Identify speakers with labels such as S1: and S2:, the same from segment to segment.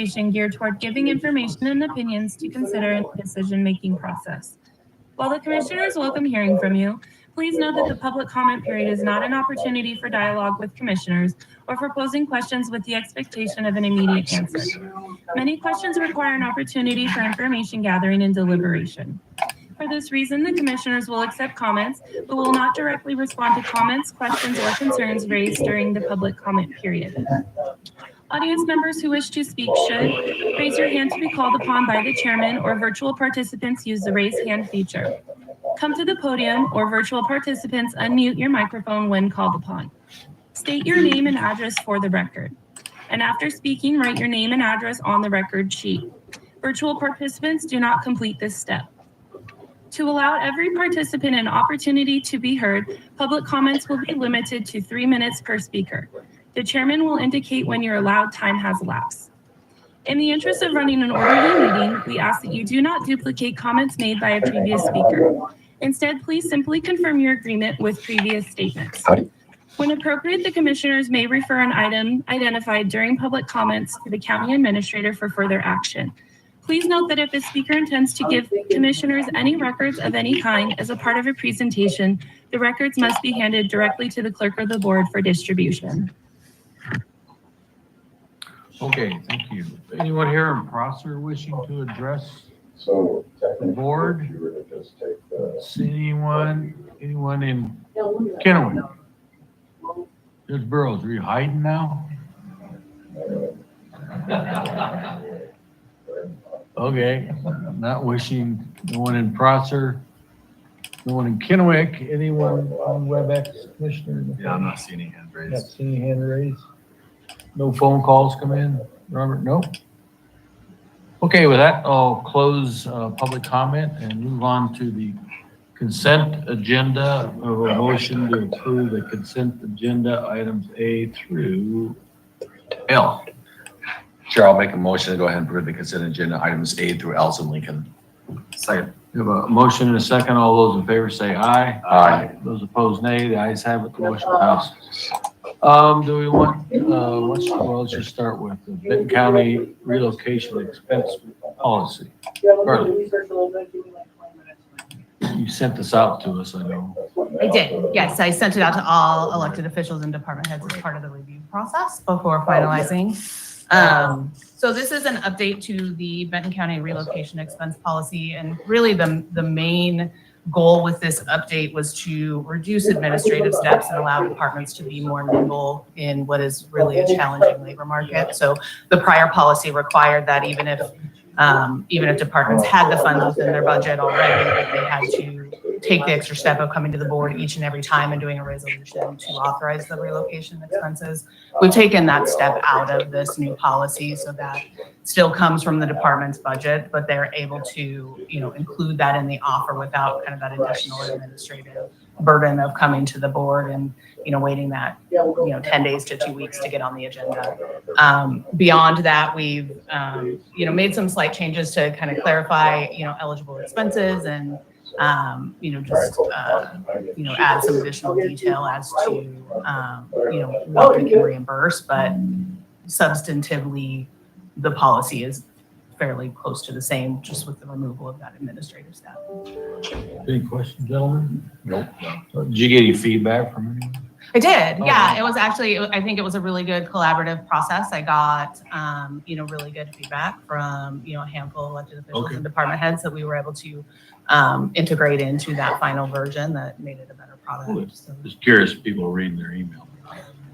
S1: presentation geared toward giving information and opinions to consider in the decision-making process. While the commissioners welcome hearing from you, please note that the public comment period is not an opportunity for dialogue with commissioners or for posing questions with the expectation of an immediate answer. Many questions require an opportunity for information gathering and deliberation. For this reason, the commissioners will accept comments, but will not directly respond to comments, questions, or concerns raised during the public comment period. Audience members who wish to speak should raise your hand to be called upon by the chairman, or virtual participants use the raise hand feature. Come to the podium, or virtual participants unmute your microphone when called upon. State your name and address for the record. And after speaking, write your name and address on the record sheet. Virtual participants do not complete this step. To allow every participant an opportunity to be heard, public comments will be limited to 3 minutes per speaker. The chairman will indicate when your allowed time has elapsed. In the interest of running an orderly meeting, we ask that you do not duplicate comments made by a previous speaker. Instead, please simply confirm your agreement with previous statements. When appropriate, the commissioners may refer an item identified during public comments to the county administrator for further action. Please note that if a speaker intends to give commissioners any records of any kind as a part of a presentation, the records must be handed directly to the clerk of the board for distribution.
S2: Okay, thank you. Anyone here in Prosser wishing to address the board? See anyone in Kennewick? Judge Burroughs, are you hiding now? Okay, not wishing. No one in Prosser, no one in Kennewick. Anyone on WebEx, Commissioner?
S3: Yeah, I'm not seeing any hand raised.
S2: Not seeing any hand raised. No phone calls come in, Robert? No? Okay, with that, I'll close public comment and move on to the consent agenda. Of a motion to approve the consent agenda items A through L.
S3: Chair, I'll make a motion to go ahead and approve the consent agenda items A through L in Lincoln.
S4: Second.
S2: We have a motion and a second. All those in favor say aye.
S3: Aye.
S2: Those opposed, nay. The ayes have it. The motion passes. Do we want, let's just start with the Benton County relocation expense policy. Carly, you sent this out to us, I know.
S5: I did, yes. I sent it out to all elected officials and department heads as part of the review process before finalizing. So this is an update to the Benton County relocation expense policy. And really the main goal with this update was to reduce administrative steps and allow departments to be more nimble in what is really a challenging labor market. So the prior policy required that even if departments had the funds within their budget already, that they had to take the extra step of coming to the board each and every time and doing a resolution to authorize the relocation expenses. We've taken that step out of this new policy, so that still comes from the department's budget, but they're able to, include that in the offer without kind of that additional administrative burden of coming to the board and, waiting that, 10 days to 2 weeks to get on the agenda. Beyond that, we've, made some slight changes to kind of clarify, eligible expenses and, add some additional detail as to, what we can reimburse, but substantively, the policy is fairly close to the same, just with the removal of that administrative step.
S2: Any questions, gentlemen?
S3: Nope.
S2: Did you get any feedback from anyone?
S5: I did,
S2: Oh.
S5: yeah. It was actually, I think it was a really good collaborative process. I got, really good feedback from, a handful of elected officials
S2: Okay.
S5: and department heads that we were able to integrate into that final version that made it a better product. So.
S2: Just curious, people reading their email.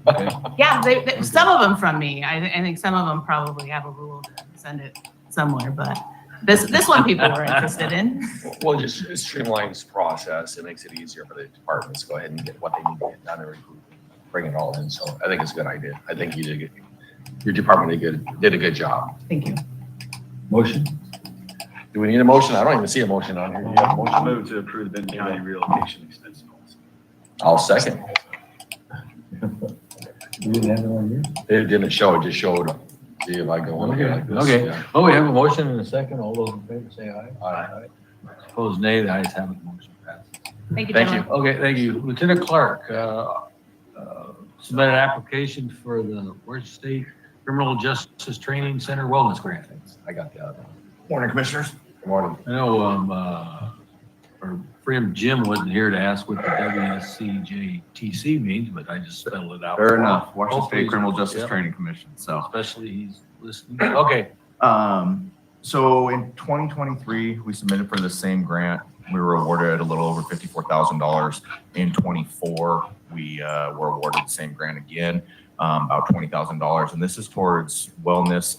S2: Okay.
S5: Yeah, they, some of them from me. I think some of them probably have a rule to send it somewhere, but this one people were interested in.
S3: Well, just it streamlines the process. It makes it easier for the departments to go ahead and get what they need to get done and bring it all in. So I think it's a good idea. I think you did good. Your department did a good job.
S5: Thank you.
S2: Motion?
S3: Do we need a motion? I don't even see a motion on here. Do you have a
S4: I
S3: motion?
S4: move to approve the Benton County relocation expense policy.
S3: I'll second.
S2: You didn't have it on here?
S3: It didn't show, it just showed. See if I go in here like this.
S2: Okay.
S3: Yeah.
S2: Oh, we have a motion and a second. All those in favor say aye.
S3: Aye.
S2: Opposed, nay. The ayes have it. Motion passes.
S5: Thank you,
S3: Thank
S5: gentlemen.
S2: Okay, thank you. Lieutenant Clark, submitted an application for the Orange State Criminal Justice Training Center Wellness Grant.
S3: I got the other one.
S4: Morning, Commissioners.
S3: Good morning.
S2: I know, our friend Jim wasn't here to ask what the WSCJTC means, but I just spelled it out.
S6: Fair enough. Washington
S2: Hopefully-
S6: State Criminal Justice
S2: Yep.
S6: Training Commission. So,
S2: Especially he's listening. Okay.
S6: so in 2023, we submitted for the same grant. We were awarded a little over $54,000. In 24, we were awarded the same grant again, about $20,000. And this is towards wellness,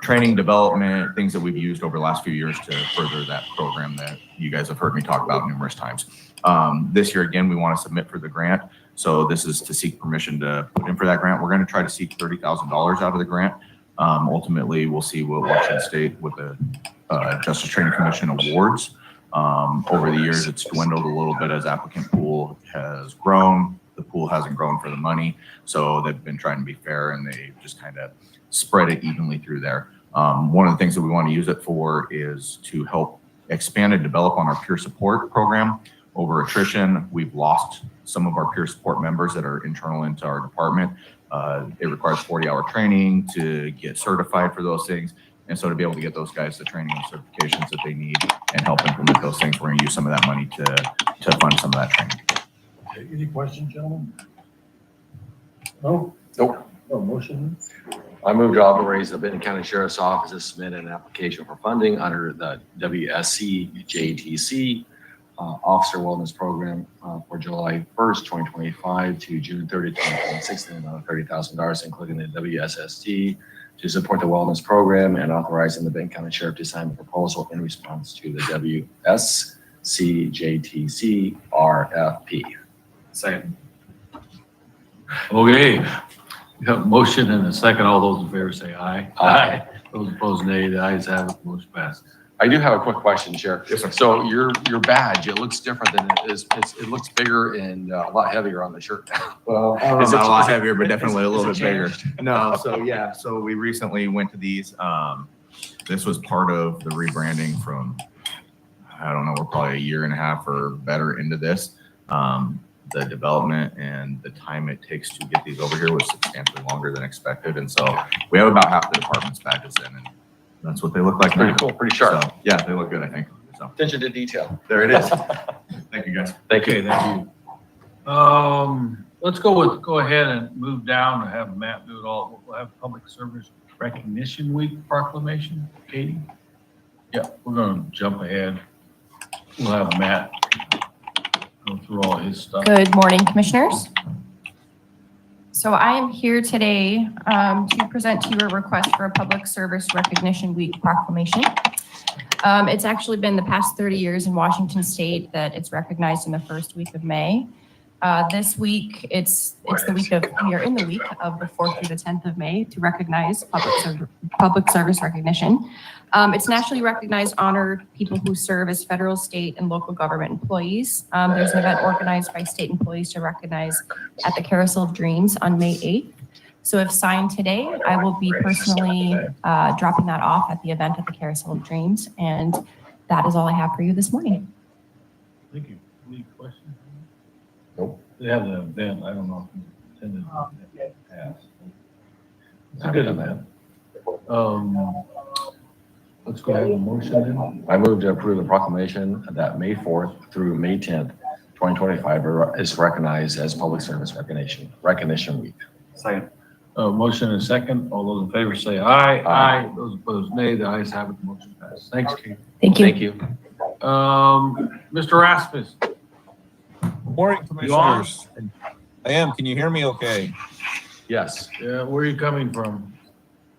S6: training, development, things that we've used over the last few years to further that program that you guys have heard me talk about numerous times. This year, again, we want to submit for the grant. So this is to seek permission to put in for that grant. We're going to try to seek $30,000 out of the grant. Ultimately, we'll see what Washington State with the Justice Training Commission awards. Over the years, it's dwindled a little bit as applicant pool has grown. The pool hasn't grown for the money. So they've been trying to be fair and they just kind of spread it evenly through there. One of the things that we want to use it for is to help expand and develop on our peer support program. Over attrition, we've lost some of our peer support members that are internal into our department. It requires 40-hour training to get certified for those things. And so to be able to get those guys the training and certifications that they need and help implement those things, we're going to use some of that money to fund some of that training.
S2: Okay, any questions, gentlemen? No?
S3: Nope.
S2: No motion?
S3: I move to authorize the Benton County Sheriff's Office to submit an application for funding under the WSCJTC Officer Wellness Program for July 1st, 2025 to June 30th, 2026, and another $30,000, including the WSST, to support the wellness program and authorizing the Benton County Sheriff to sign the proposal in response to the WSCJTC RFP.
S4: Second.
S2: Okay. We have a motion and a second. All those in favor say aye.
S3: Aye.
S2: Those opposed, nay. The ayes have it. Motion passes.
S3: I do have a quick question, Sheriff.
S6: Yes, sir.
S3: So your badge, it looks different than it is. It looks bigger and a lot heavier on the shirt now.
S6: Well,
S3: Is it-
S6: not a lot
S3: is it-
S6: heavier, but definitely a
S3: is
S6: little
S3: it
S6: bit bigger.
S3: changed?
S6: No, so yeah, so we recently went to these. This was part of the rebranding from, I don't know, we're probably a year and a half or better into this. The development and the time it takes to get these over here was substantially longer than expected. And so we have about half the department's badges in, and that's what they look like now.
S3: Pretty cool, pretty sharp.
S6: So, yeah, they look good, I think. So
S3: Attention to detail.
S6: there it is. Thank you, guys.
S3: Thank
S2: Okay,
S3: you.
S2: thank you. Let's go ahead and move down and have Matt do it all. We'll have Public Service Recognition Week proclamation. Katie? Yeah, we're gonna jump ahead. We'll have Matt go through all his stuff.
S7: Good morning, Commissioners. So I am here today to present to you a request for a Public Service Recognition Week proclamation. It's actually been the past 30 years in Washington State that it's recognized in the first week of May. This week, we are in the week of the 4th through the 10th of May to recognize public service recognition. It's nationally recognized, honored people who serve as federal, state, and local government employees. There's an event organized by state employees to recognize at the Carousel of Dreams on May 8th. So if signed today, I will be personally dropping that off at the event at the Carousel of Dreams. And that is all I have for you this morning.
S2: Thank you. Any questions?
S3: Nope.
S2: They have the event. I don't know if you attended the past. It's a good event. Let's go ahead and motion then.
S3: I move to approve the proclamation that May 4th through May 10th, 2025 is recognized as Public Service Recognition Week.
S4: Second.
S2: Motion and second. All those in favor say aye.
S3: Aye.
S2: Those opposed, nay. The ayes have it. The motion passes. Thanks, Kate.
S7: Thank you.
S3: Thank you.
S2: Mr. Rasmus.
S8: Morning,
S2: You on?
S8: Commissioners. I am. Can you hear me okay?
S3: Yes.
S2: Yeah, where are you coming from?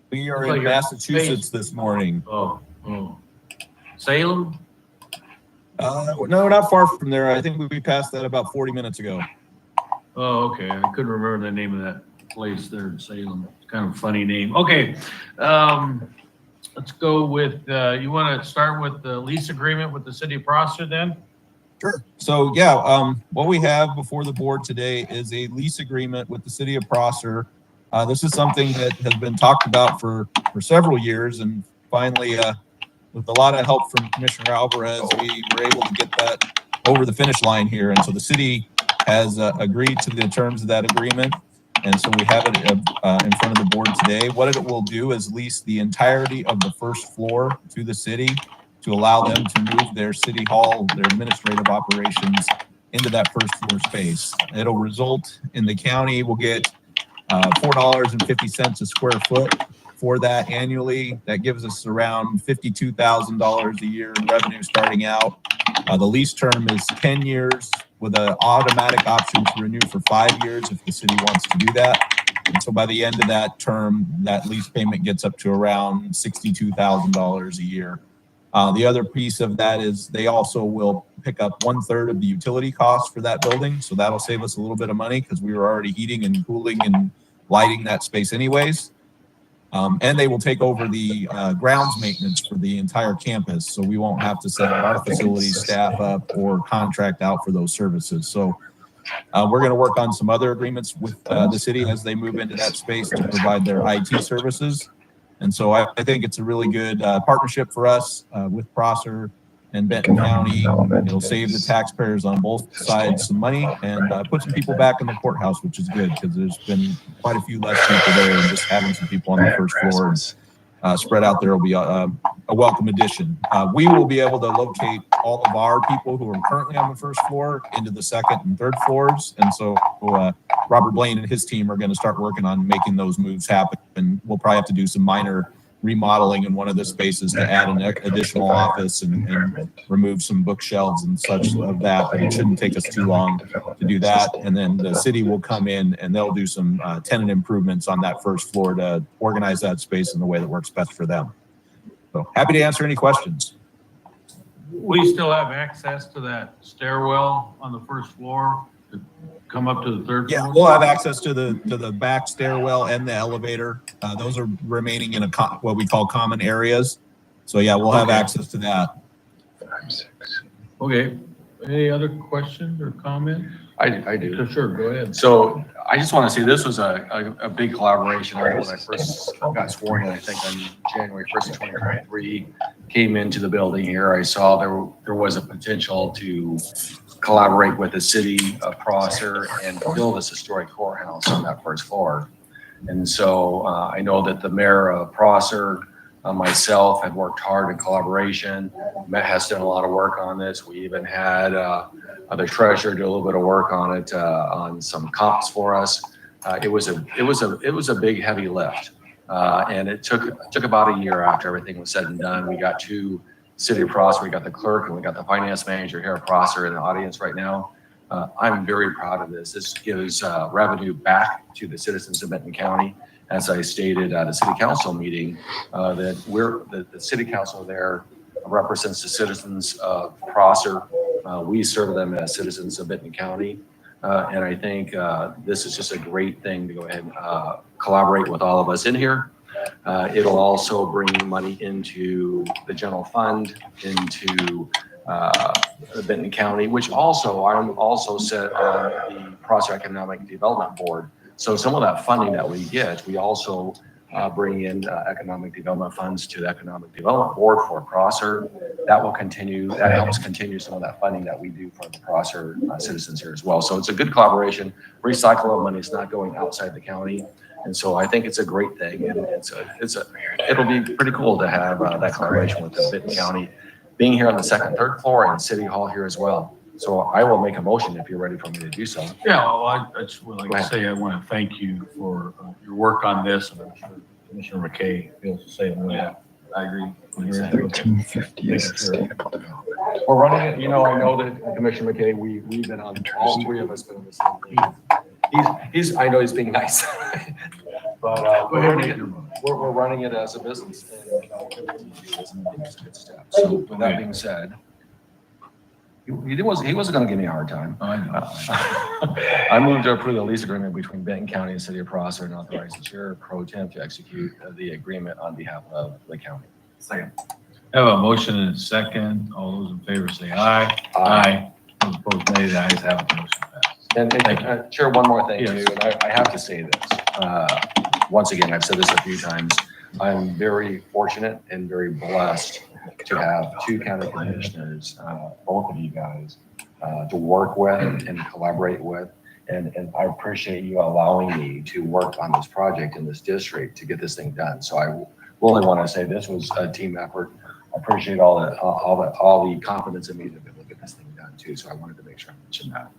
S8: We are
S2: Looks like
S8: in
S2: you're
S8: Massachusetts this morning.
S2: Oh. Salem?
S8: No, not far from there. I think we passed that about 40 minutes ago.
S2: Oh, okay. I couldn't remember the name of that place there in Salem. It's kind of a funny name. Okay. Let's go with, you want to start with the lease agreement with the city of Prosser then?
S8: Sure. So yeah, what we have before the board today is a lease agreement with the city of Prosser. This is something that has been talked about for several years, and finally, with a lot of help from Commissioner Alvarez, we were able to get that over the finish line here. And so the city has agreed to the terms of that agreement. And so we have it in front of the board today. What it will do is lease the entirety of the first floor to the city to allow them to move their city hall, their administrative operations into that first floor space. It'll result in the county will get $4.50 a square foot for that annually. That gives us around $52,000 a year in revenue starting out. The lease term is 10 years with an automatic option to renew for 5 years if the city wants to do that. And so by the end of that term, that lease payment gets up to around $62,000 a year. The other piece of that is they also will pick up 1/3 of the utility costs for that building. So that'll save us a little bit of money because we were already heating and cooling and lighting that space anyways. And they will take over the grounds maintenance for the entire campus. So we won't have to set our facilities staff up or contract out for those services. So we're going to work on some other agreements with the city as they move into that space to provide their IT services. And so I think it's a really good partnership for us with Prosser and Benton County. It'll save the taxpayers on both sides some money and put some people back in the courthouse, which is good because there's been quite a few less people there, and just having some people on the first floor and spread out there will be a welcome addition. We will be able to locate all of our people who are currently on the first floor into the second and third floors. And so Robert Blaine and his team are going to start working on making those moves happen. And we'll probably have to do some minor remodeling in one of the spaces to add an additional office and remove some bookshelves and such of that. But it shouldn't take us too long to do that. And then the city will come in and they'll do some tenant improvements on that first floor to organize that space in the way that works best for them. So happy to answer any questions.
S2: We still have access to that stairwell on the first floor to come up to the third floor?
S8: Yeah, we'll have access to the back stairwell and the elevator. Those are remaining in what we call common areas. So yeah, we'll have access to that.
S2: Okay. Any other questions or comments?
S3: I do.
S2: Sure, go ahead.
S3: So I just want to say this was a big collaboration. When I first got sworn in, I think on January 1st, 2023, came into the building here, I saw there was a potential to collaborate with the city of Prosser and build this historic courthouse on that first floor. And so I know that the mayor of Prosser, myself, had worked hard in collaboration. Matt has done a lot of work on this. We even had the treasurer do a little bit of work on it, on some comps for us. It was a big, heavy lift, and it took about a year after everything was said and done. We got to City of Prosser, we got the clerk, and we got the finance manager here at Prosser in the audience right now. I'm very proud of this. This gives revenue back to the citizens of Benton County. As I stated at a city council meeting, that the city council there represents the citizens of Prosser. We serve them as citizens of Benton County. And I think this is just a great thing to go ahead and collaborate with all of us in here. It'll also bring money into the general fund, into Benton County, which also I'm also set on the Prosser Economic Development Board. So some of that funding that we get, we also bring in economic development funds to the Economic Development Board for Prosser. That will continue, that helps continue some of that funding that we do for the Prosser citizens here as well. So it's a good collaboration. Recycle money is not going outside the county. And so I think it's a great thing. And it'll be pretty cool to have that collaboration with the Benton County being here on the second, third floor and City Hall here as well. So I will make a motion if you're ready for me to do so.
S2: Yeah, well, I just would like to say I want to thank you for your work on this, and I'm sure Commissioner McKay feels the same way. I agree.
S3: We're running it, I know that Commissioner McKay, we've been on, all three of us been on the same thing. I know he's being nice, but we're running it as a business. And it's a good step. So with that being said, he wasn't going to give me a hard time.
S2: I know.
S3: I moved to approve the lease agreement between Benton County and City of Prosser and authorize the chair pro tem to execute the agreement on behalf of the county.
S4: Second.
S2: Have a motion and a second. All those in favor say aye.
S3: Aye.
S2: Those opposed, nay. The ayes have it. Motion passed.
S3: And Chair, one more thing
S2: Yes.
S3: too, and I have to say this. Once again, I've said this a few times. I'm very fortunate and very blessed to have two county commissioners, both of you guys, to work with and collaborate with. And I appreciate you allowing me to work on this project in this district to get this thing done. So I really want to say this was a team effort. I appreciate all the confidence in me to be able to get this thing done too. So I wanted to make sure I mentioned that.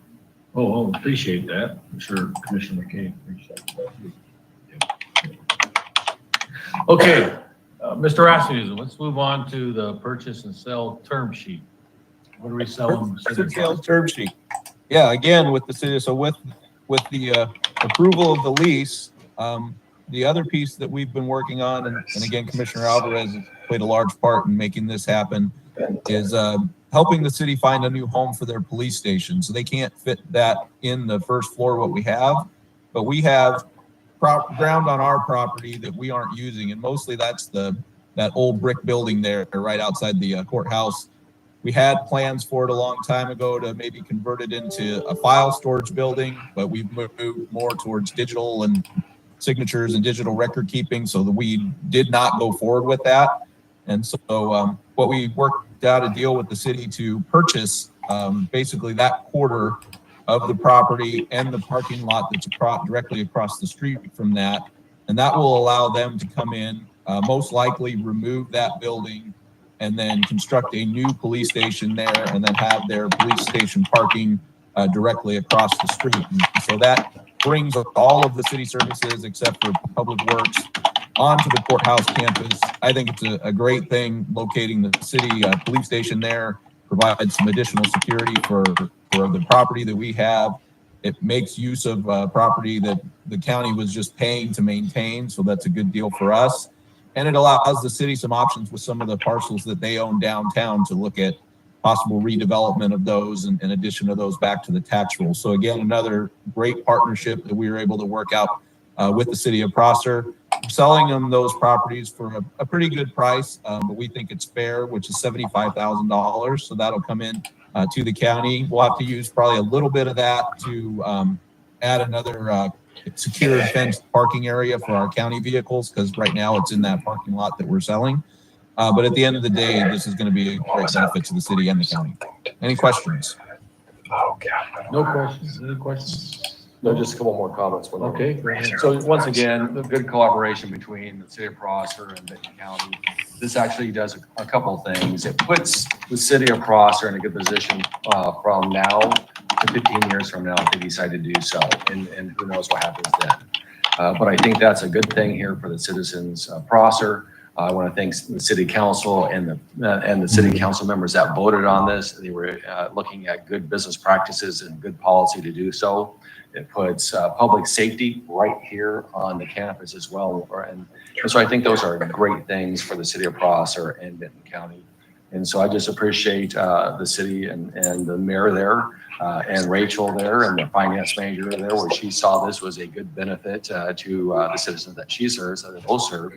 S2: Oh, appreciate that. I'm sure Commissioner McKay appreciates that. Okay, Mr. Rasmussen, let's move on to the purchase and sell term sheet. What are we selling?
S8: Purchase sales term sheet. Yeah, again, with the city, so with the approval of the lease, the other piece that we've been working on, and again, Commissioner Alvarez has played a large part in making this happen, is helping the city find a new home for their police station. So they can't fit that in the first floor what we have, but we have ground on our property that we aren't using, and mostly that's that old brick building there right outside the courthouse. We had plans for it a long time ago to maybe convert it into a file storage building, but we've moved more towards digital and signatures and digital record keeping, so that we did not go forward with that. And so what we worked out a deal with the city to purchase basically that quarter of the property and the parking lot that's directly across the street from that. And that will allow them to come in, most likely remove that building, and then construct a new police station there, and then have their police station parking directly across the street. And so that brings all of the city services except for public works onto the courthouse campus. I think it's a great thing locating the city police station there, provides some additional security for the property that we have. It makes use of property that the county was just paying to maintain, so that's a good deal for us. And it allows the city some options with some of the parcels that they own downtown to look at possible redevelopment of those and in addition to those back to the tax roll. So again, another great partnership that we were able to work out with the city of Prosser, selling them those properties for a pretty good price, but we think it's fair, which is $75,000. So that'll come in to the county. We'll have to use probably a little bit of that to add another secure and fenced parking area for our county vehicles, because right now it's in that parking lot that we're selling. But at the end of the day, this is going to be a great benefit to the city and the county. Any questions?
S2: No questions. Any questions?
S3: No, just a couple more comments.
S2: Okay.
S3: So once again, the good collaboration between the city of Prosser and Benton County. This actually does a couple of things. It puts the city of Prosser in a good position from now to 15 years from now if they decide to do so, and who knows what happens then. But I think that's a good thing here for the citizens of Prosser. I want to thank the city council and the city council members that voted on this. They were looking at good business practices and good policy to do so. It puts public safety right here on the campus as well. And so I think those are great things for the city of Prosser and Benton County. And so I just appreciate the city and the mayor there and Rachel there and the finance manager there, where she saw this was a good benefit to the citizens that she serves, that they both serve.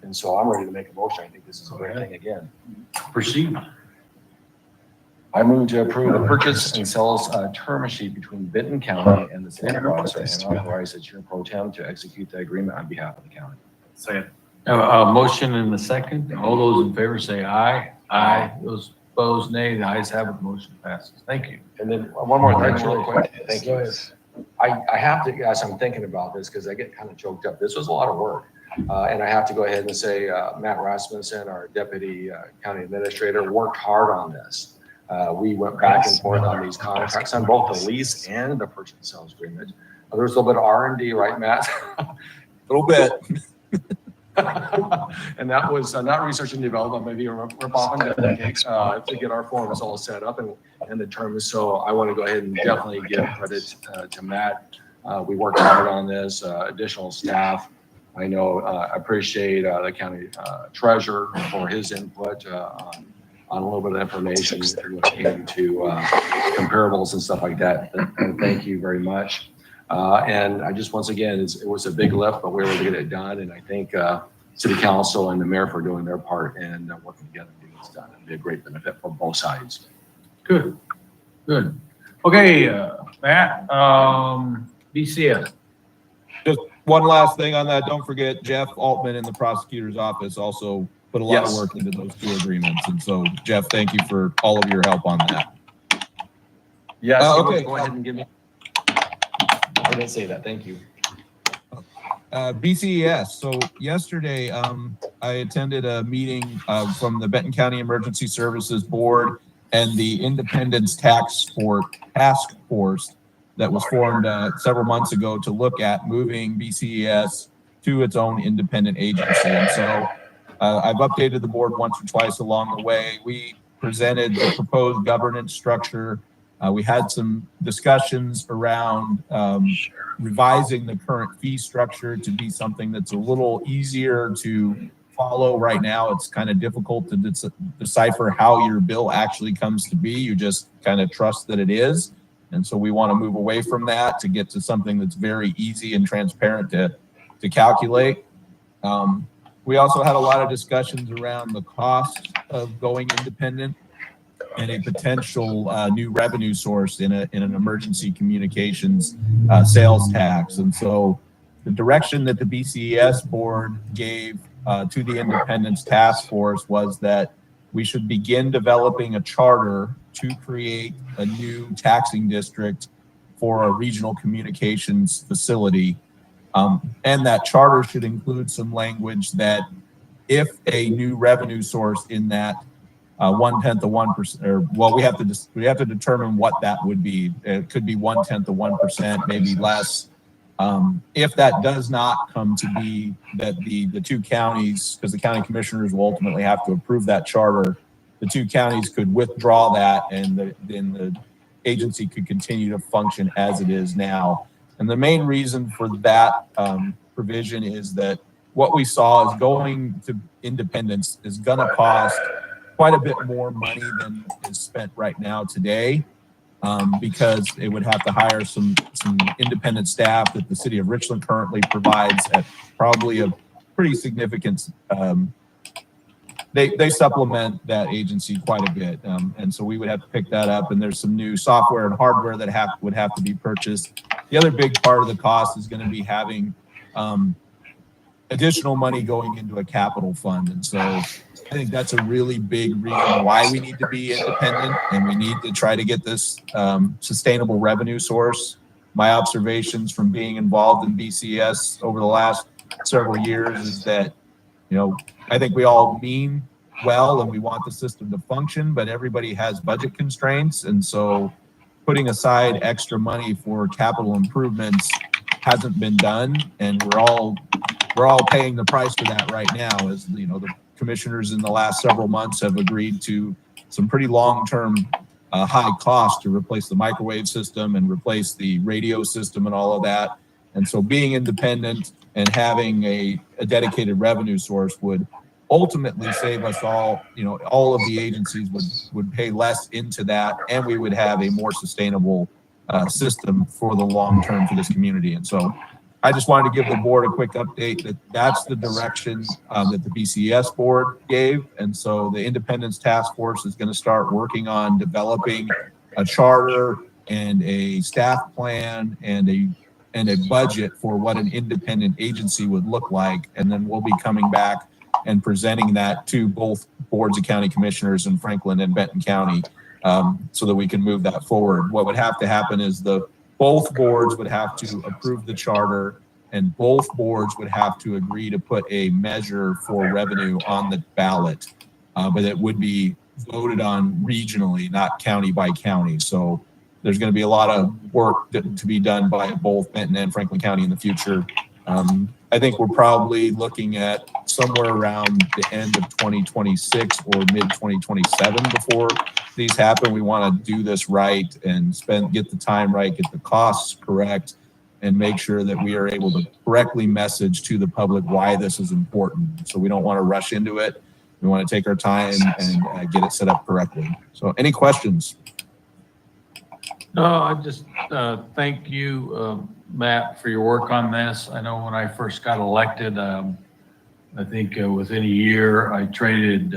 S3: And so I'm ready to make a motion. I think this is a great thing again.
S2: Proceed.
S3: I move to approve the purchase and sales term sheet between Benton County and the city of Prosser, and authorize the chair pro tem to execute the agreement on behalf of the county.
S4: Second.
S2: A motion and a second. All those in favor say aye. Aye. Those opposed, nay. The ayes have it. The motion passes. Thank you.
S3: And then one more thing real quick. Thank you. I have to, as I'm thinking about this, because I get kind of choked up. This was a lot of work. And I have to go ahead and say Matt Rasmussen, our deputy county administrator, worked hard on this. We went back and forth on these contracts on both the lease and the purchase and sales agreement. There was a little bit of R&D, right, Matt?
S8: A little bit.
S3: And that was not research and development, maybe a rip off on to get our forms all set up and the terms. So I want to go ahead and definitely give credit to Matt. We worked hard on this, additional staff. I know, I appreciate the county treasurer for his input on a little bit of information when it came to comparables and stuff like that. And thank you very much. And I just, once again, it was a big lift, but we were able to get it done. And I thank city council and the mayor for doing their part and working together to get this done. It'd be a great benefit for both sides.
S2: Good. Good. Okay, Matt, BCS.
S8: Just one last thing on that. Don't forget Jeff Altman in the prosecutor's office also put a lot of work into those two agreements. And so, Jeff, thank you for all of your help on that.
S3: Yes.
S8: Okay.
S3: Go ahead and give me. I didn't say that. Thank you.
S8: BCES. So yesterday, I attended a meeting from the Benton County Emergency Services Board and the Independence Task Force that was formed several months ago to look at moving BCES to its own independent agency. And so I've updated the board once or twice along the way. We presented the proposed governance structure. We had some discussions around revising the current fee structure to be something that's a little easier to follow. Right now, it's kind of difficult to decipher how your bill actually comes to be. You just kind of trust that it is. And so we want to move away from that to get to something that's very easy and transparent to calculate. We also had a lot of discussions around the cost of going independent and a potential new revenue source in an emergency communications sales tax. And so the direction that the BCES board gave to the Independence Task Force was that we should begin developing a charter to create a new taxing district for a regional communications facility. And that charter should include some language that if a new revenue source in that 1/10 of 1%, or well, we have to determine what that would be. It could be 1/10 of 1%, maybe less. If that does not come to be, that the two counties, because the county commissioners will ultimately have to approve that charter, the two counties could withdraw that, and then the agency could continue to function as it is now. And the main reason for that provision is that what we saw is going to independence is going to cost quite a bit more money than is spent right now today, because it would have to hire some independent staff that the city of Richland currently provides at probably a pretty significant. They supplement that agency quite a bit, and so we would have to pick that up. And there's some new software and hardware that would have to be purchased. The other big part of the cost is going to be having additional money going into a capital fund. And so I think that's a really big reason why we need to be independent, and we need to try to get this sustainable revenue source. My observations from being involved in BCS over the last several years is that, I think we all mean well and we want the system to function, but everybody has budget constraints. And so putting aside extra money for capital improvements hasn't been done. And we're all paying the price for that right now. As the commissioners in the last several months have agreed to some pretty long-term high cost to replace the microwave system and replace the radio system and all of that. And so being independent and having a dedicated revenue source would ultimately save us all. All of the agencies would pay less into that, and we would have a more sustainable system for the long term for this community. And so I just wanted to give the board a quick update that that's the direction that the BCES board gave. And so the Independence Task Force is going to start working on developing a charter and a staff plan and a budget for what an independent agency would look like. And then we'll be coming back and presenting that to both boards of county commissioners in Franklin and Benton County, so that we can move that forward. What would have to happen is both boards would have to approve the charter, and both boards would have to agree to put a measure for revenue on the ballot, but it would be voted on regionally, not county by county. So there's going to be a lot of work to be done by both Benton and Franklin County in the future. I think we're probably looking at somewhere around the end of 2026 or mid 2027 before these happen. We want to do this right and get the time right, get the costs correct, and make sure that we are able to correctly message to the public why this is important. So we don't want to rush into it. We want to take our time and get it set up correctly. So any questions?
S2: No, I just thank you, Matt, for your work on this. I know when I first got elected, I think within a year, I traded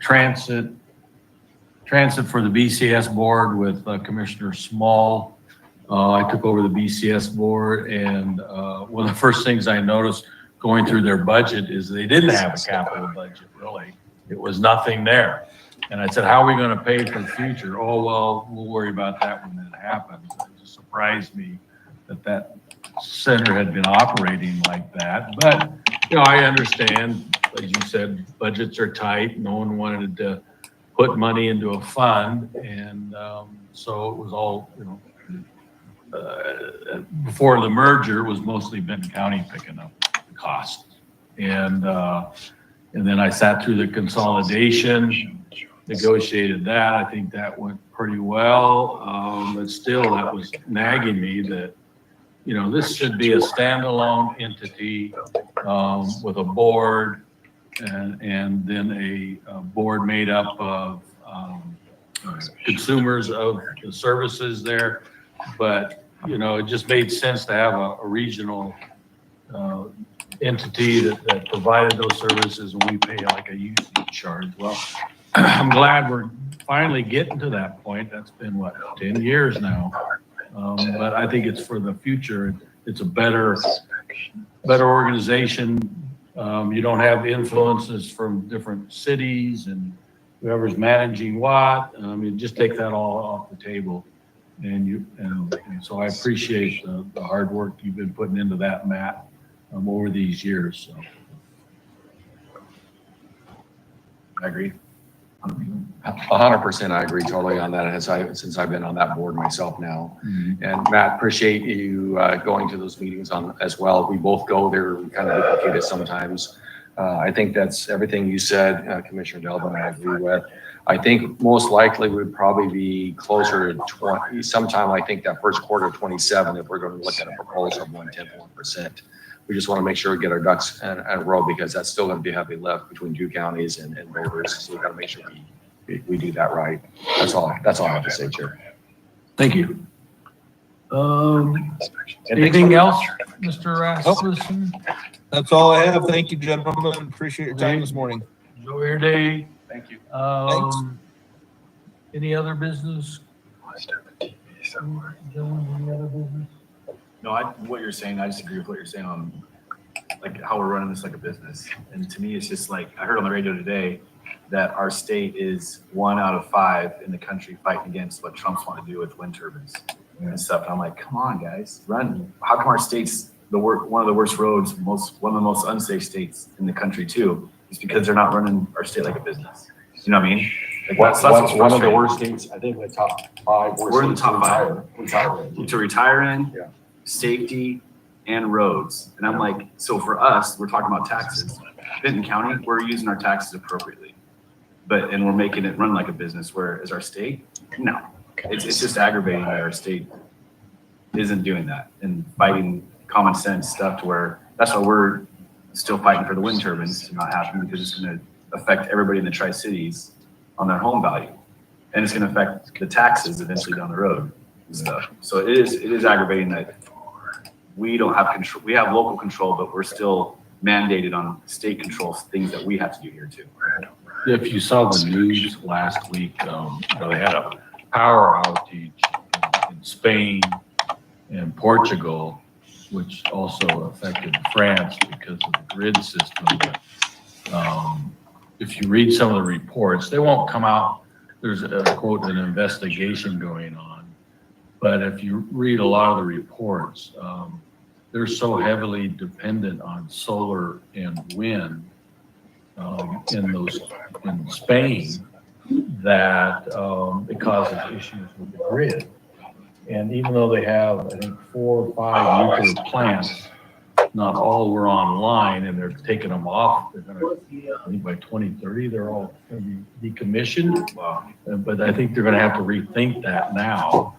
S2: transit for the BCS board with Commissioner Small. I took over the BCS board, and one of the first things I noticed going through their budget is they didn't have a capital budget, really. It was nothing there. And I said, how are we going to pay for the future? Oh, well, we'll worry about that when it happens. It just surprised me that center had been operating like that. But, you know, I understand, as you said, budgets are tight. No one wanted to put money into a fund. And so it was all, you know, before the merger was mostly Benton County picking up the cost. And then I sat through the consolidation, negotiated that. I think that went pretty well. But still, that was nagging me that, you know, this should be a standalone entity with a board and then a board made up of consumers of the services there. But, you know, it just made sense to have a regional entity that provided those services, and we pay like a usage charge. Well, I'm glad we're finally getting to that point. That's been, what, 10 years now. But I think it's for the future. It's a better organization. You don't have influences from different cities and whoever's managing what. You just take that all off the table. And so I appreciate the hard work you've been putting into that, Matt, over these years. So.
S3: I agree. 100%, I agree totally on that. And since I've been on that board myself now, and Matt, appreciate you going to those meetings as well. We both go there. We kind of duplicate it sometimes. I think that's everything you said, Commissioner Delvin, I agree with. I think most likely would probably be closer to 20, sometime I think that first quarter of 27, if we're going to look at a proposal of 1/10%. We just want to make sure we get our ducks in a row, because that's still going to be heavy lift between two counties and voters. So we got to make sure we do that right. That's all I have to say, Chair.
S2: Thank you. Anything else, Mr. Rasmussen?
S8: That's all I have. Thank you, gentlemen. Appreciate your time this morning.
S2: Enjoy your day.
S4: Thank you.
S8: Thanks.
S2: Any other business? Gentlemen, any other business?
S4: No, what you're saying, I just agree with what you're saying on like how we're running this like a business. And to me, it's just like, I heard on the radio today that our state is 1 out of 5 in the country fighting against what Trump's want to do with wind turbines and stuff. And I'm like, come on, guys, run. How come our state's one of the worst roads, one of the most unsafe states in the country too? It's because they're not running our state like a business. You know what I mean? Like that's what's
S3: One of the
S4: frustrating.
S3: worst states, I think, the top 5.
S4: We're in the top 5.
S3: Retire.
S4: To retire in,
S3: Yeah.
S4: safety, and roads. And I'm like, so for us, we're talking about taxes. Benton County, we're using our taxes appropriately, and we're making it run like a business. Whereas our state, no, it's just aggravating that our state isn't doing that and fighting common sense stuff to where that's why we're still fighting for the wind turbines to not happen, because it's going to affect everybody in the Tri-Cities on their home value, and it's going to affect the taxes eventually down the road and stuff. So it is aggravating that we don't have control. We have local control, but we're still mandated on state control things that we have to do here too.
S2: If you saw the news last week, they had a power outage in Spain and Portugal, which also affected France because of the grid system. But, if you read some of the reports, they won't come out. There's a quote, an investigation going on. But if you read a lot of the reports, they're so heavily dependent on solar and wind in Spain that it causes issues with the grid. And even though they have, I think, 4 or 5 nuclear plants, not all were online, and they're taking them off. They're going to, I think by 2030, they're all going to be decommissioned.
S4: Wow.
S2: But I think they're going to have to rethink that now.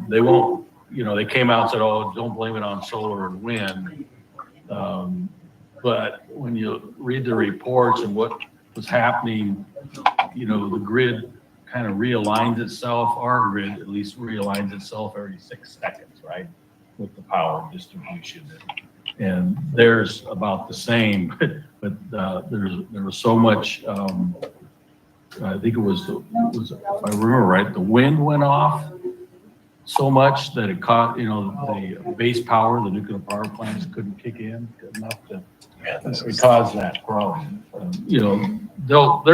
S2: They won't, they came out and said, oh, don't blame it on solar and wind. But when you read the reports and what was happening, the grid kind of realigns itself. Our grid at least realigns itself every 6 seconds, right? With the power distribution. And theirs about the same, but there was so much, I think it was, if I remember right, the wind went off so much that it caught, the base power, the nuclear power plants couldn't kick in enough to cause that problem. They're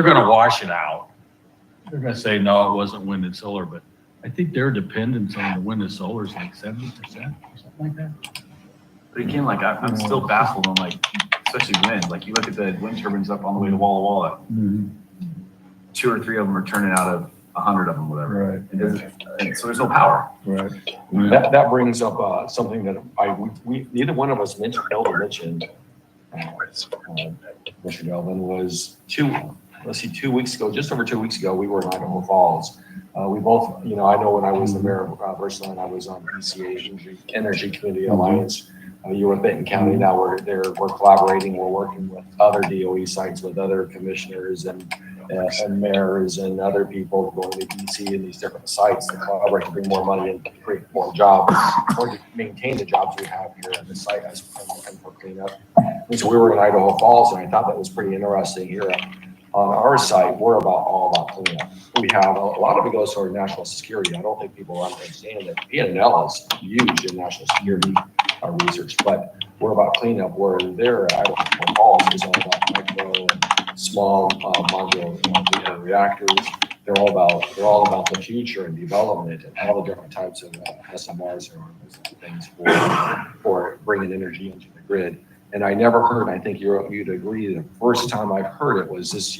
S2: going to wash it out. They're going to say, no, it wasn't wind and solar, but I think their dependence on the wind and solar is like 70% or something like that.
S4: But again, like I'm still baffled on like, especially wind, like you look at the wind turbines up on the way to Walla Walla, 2 or 3 of them are turning out of 100 of them, whatever.
S2: Right.
S4: And so there's no power.
S2: Right.
S3: That brings up something that we neither one of us mentioned, Elder mentioned, Mr. Delvin, was 2 weeks ago, just over 2 weeks ago, we were in Idaho Falls. We both, I know when I was the mayor of Richland, I was on BCA Energy Community Alliance. You were in Benton County, now we're collaborating, we're working with other DOE sites, with other commissioners and mayors and other people going to DC and these different sites to collaborate to bring more money and create more jobs or to maintain the jobs we have here at the site as for cleanup. And so we were in Idaho Falls, and I thought that was pretty interesting here. On our site, we're all about cleanup. We have a lot of it goes to our national security. I don't think people understand that PNL is huge in national security research, but we're about cleanup. Where there, Idaho Falls is all about micro and small modular reactors. They're all about the future and development and all the different types of SMRs or things for bringing energy into the grid. And I never heard, I think you'd agree, the first time I've heard it was this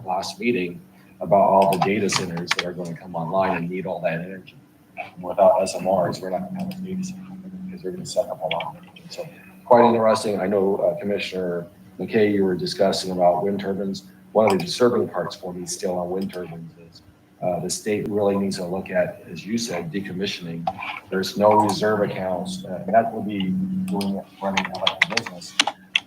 S3: last meeting, about all the data centers that are going to come online and need all that energy. And without SMRs, we're not going to have a data center because they're going to suck up a lot of energy. So quite interesting. I know Commissioner McKay, you were discussing about wind turbines. One of the disturbing parts for me still on wind turbines is the state really needs to look at, as you said, decommissioning. There's no reserve accounts, and that will be running out of business.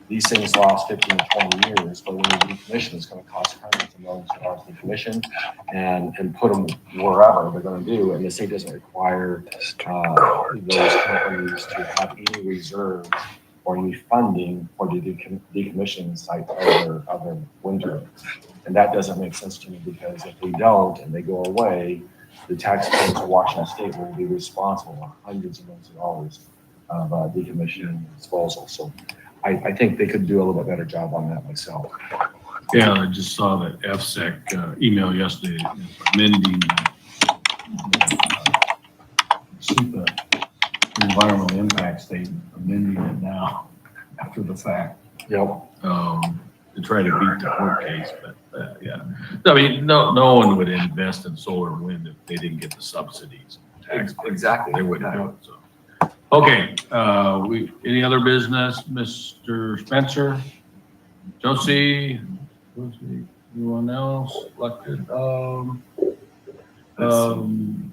S3: These things last 15 to 20 years, but when you decommission, it's going to cost hundreds of millions of dollars to decommission and put them wherever they're going to do. And the state doesn't require those companies to have any reserves or any funding for the decommissioning site of their wind turbines. And that doesn't make sense to me, because if they don't and they go away, the taxpayers of Washington State will be responsible for hundreds of millions of dollars of decommissioning and disposal. So I think they could do a little bit better job on that myself.
S2: Yeah, I just saw that FSEC email yesterday amending SEPA environmental impact statement, amending it now after the fact.
S3: Yep.
S2: To try to beat the court case, but yeah. I mean, no one would invest in solar and wind if they didn't get the subsidies.
S4: Exactly.
S2: They wouldn't do it, so. Okay, any other business, Mr. Spencer? Josie, anyone else elected?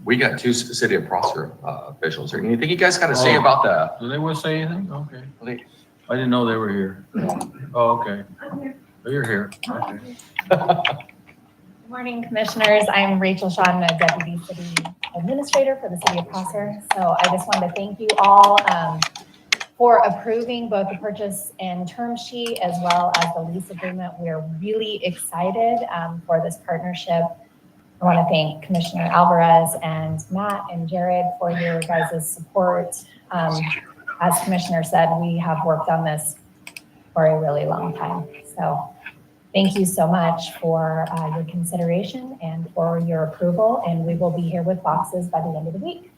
S3: We got 2 city of Prosser officials here. Anything you guys got to say about that?
S2: Do they want to say anything? Okay. I didn't know they were here. Oh, okay.
S9: I'm here.
S2: Oh, you're here. Okay.
S9: Good morning, commissioners. I'm Rachel Sean, a deputy city administrator for the city of Prosser. So I just wanted to thank you all for approving both the purchase and term sheet as well as the lease agreement. We're really excited for this partnership. I want to thank Commissioner Alvarez and Matt and Jared for your guys' support. As Commissioner said, we have worked on this for a really long time. So thank you so much for your consideration and for your approval. And we will be here with boxes by the end of the week.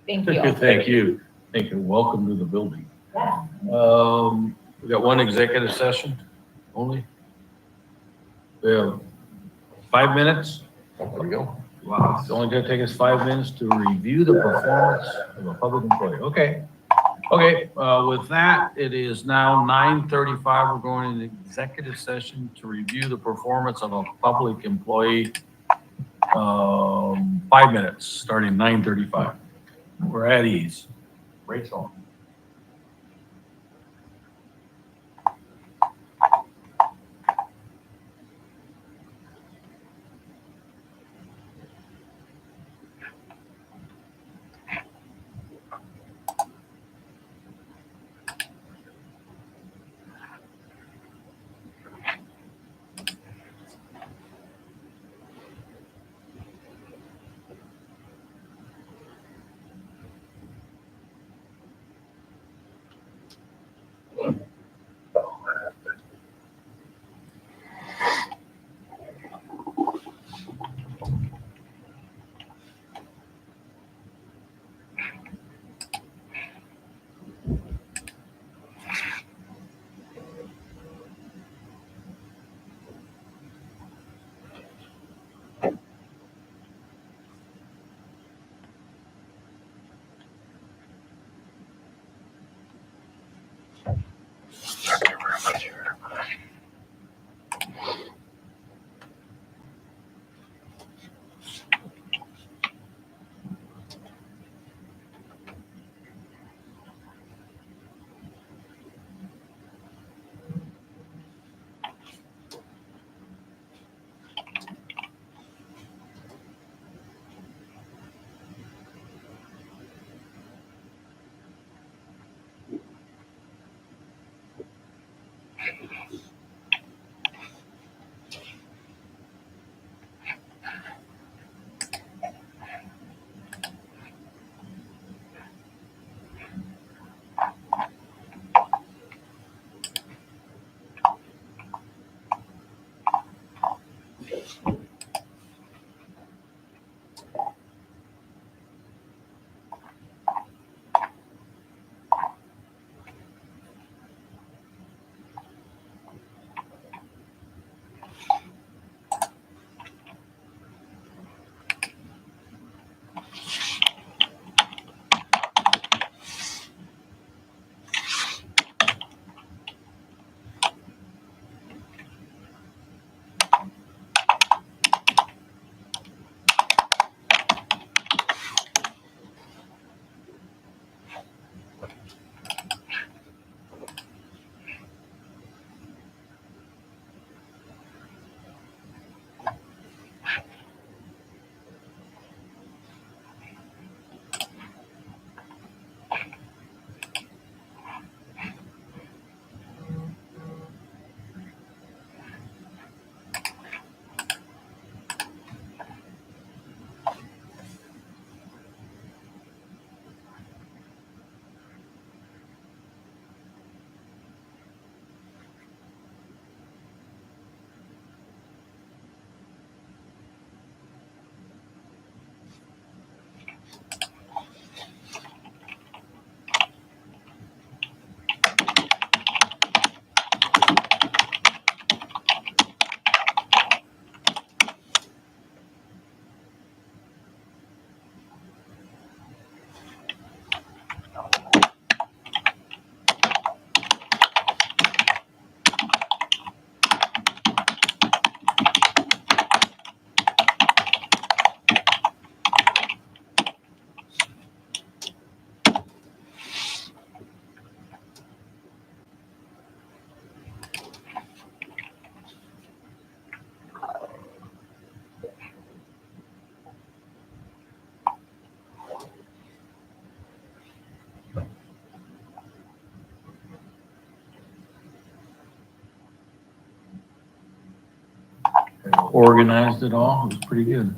S9: Thank you.
S2: Thank you. Thank you. Welcome to the building.
S9: Yeah.
S2: We got one executive session only. We have 5 minutes.
S3: There we go.
S2: Wow, it's only gonna take us 5 minutes to review the performance of a public employee. Okay. Okay, with that, it is now 9:35. We're going into executive session to review the performance of a public employee. 5 minutes, starting 9:35. We're at ease. Rachel. organized it all. It was pretty good.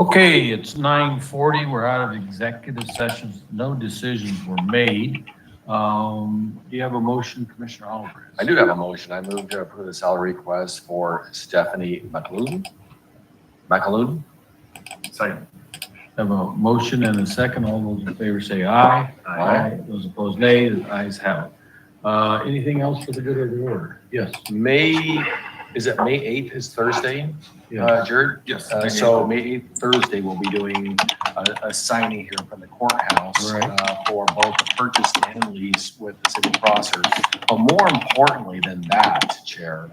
S2: Okay, it's 9:40. We're out of executive sessions. No decisions were made. Do you have a motion, Commissioner Oliver?
S3: I do have a motion. I move to approve the salary request for Stephanie McAloon.
S4: Second.
S2: Have a motion and a second. All those in favor say aye.
S3: Aye.
S2: Those opposed, nay. The ayes have it. Anything else for the good of the order? Yes.
S3: Is it May 8th is Thursday,
S2: Yeah.
S3: Jared?
S6: Yes.
S3: So May 8th, Thursday, we'll be doing a signing here from the courthouse
S2: Right.
S3: for both the purchase and lease with the city of Prosser. But more importantly than that, Chair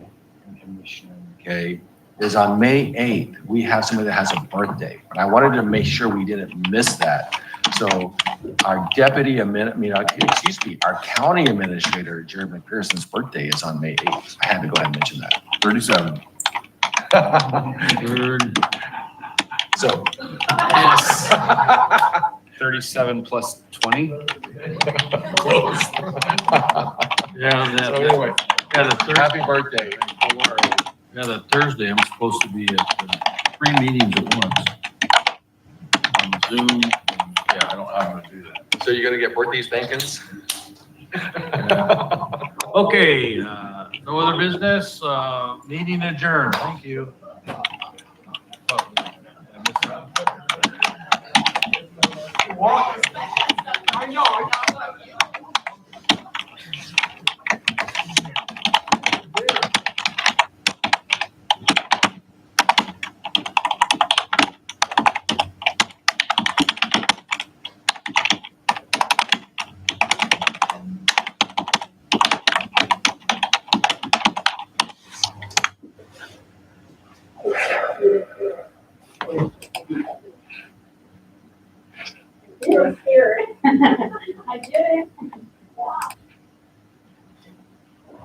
S3: and Commissioner McKay, is on May 8th, we have somebody that has a birthday. And I wanted to make sure we didn't miss that. So our our county administrator, Jared McPherson's birthday is on May 8th. I had to go ahead and mention that.
S6: 37.
S2: Third.
S3: So.
S4: 37 plus 20?
S3: Close.
S2: Yeah,
S3: So anyway,
S2: the Thursday.
S3: happy birthday.
S2: Yeah, that Thursday, I'm supposed to be at 3 meetings at once. On Zoom. Yeah, I don't know how I'm gonna do that.
S3: So you're gonna get birthday spankings?
S2: Okay, no other business, meeting adjourned. Thank you. Oh, I missed that.